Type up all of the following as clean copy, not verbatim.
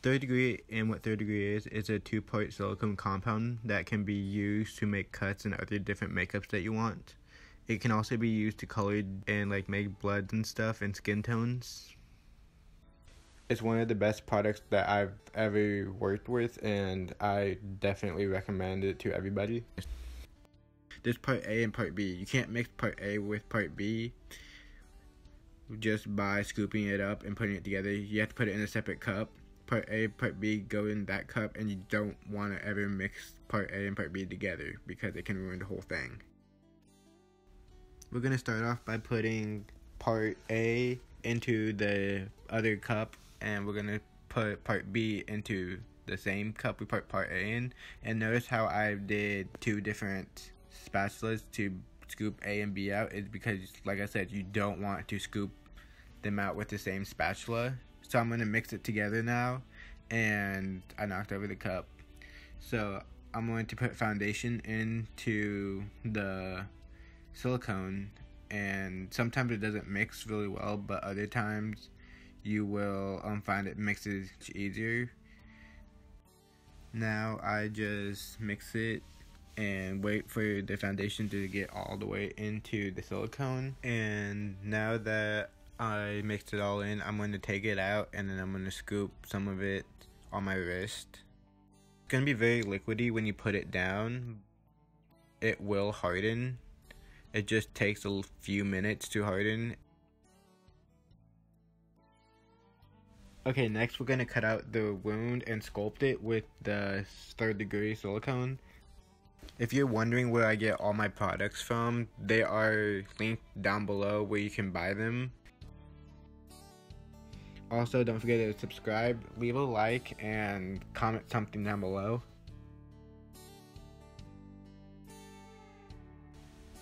Third degree, and what third degree is a 2-part silicone compound that can be used to make cuts and other different makeups that you want. It can also be used to color and like make bloods and stuff and skin tones. It's one of the best products that I've ever worked with, and I definitely recommend it to everybody. There's part A and part B. You can't mix part A with part B just by scooping it up and putting it together. You have to put it in a separate cup. Part A, part B go in that cup, and you don't want to ever mix part A and part B together because it can ruin the whole thing. We're going to start off by putting part A into the other cup, and we're going to put part B into the same cup we put part A in. And notice how I did 2 different spatulas to scoop A and B out. It's because, like I said, you don't want to scoop them out with the same spatula. So I'm going to mix it together now, and I knocked over the cup. So I'm going to put foundation into the silicone, and sometimes it doesn't mix really well, but other times you will find it mixes easier. Now I just mix it and wait for the foundation to get all the way into the silicone. And now that I mixed it all in, I'm going to take it out, and then I'm going to scoop some of it on my wrist. It's going to be very liquidy when you put it down. It will harden. It just takes a few minutes to harden. Okay, next we're going to cut out the wound and sculpt it with the 3rd degree silicone. If you're wondering where I get all my products from, they are linked down below where you can buy them. Also, don't forget to subscribe, leave a like, and comment something down below.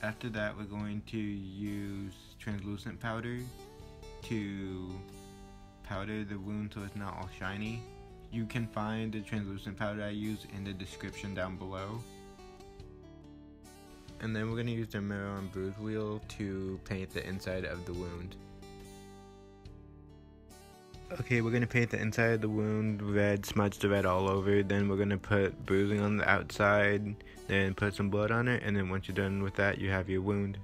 After that, we're going to use translucent powder to powder the wound so it's not all shiny. You can find the translucent powder I use in the description down below. And then we're going to use the mirror on bruise wheel to paint the inside of the wound. Okay, we're going to paint the inside of the wound red, smudge the red all over. Then we're going to put bruising on the outside, then put some blood on it, and then once you're done with that, you have your wound.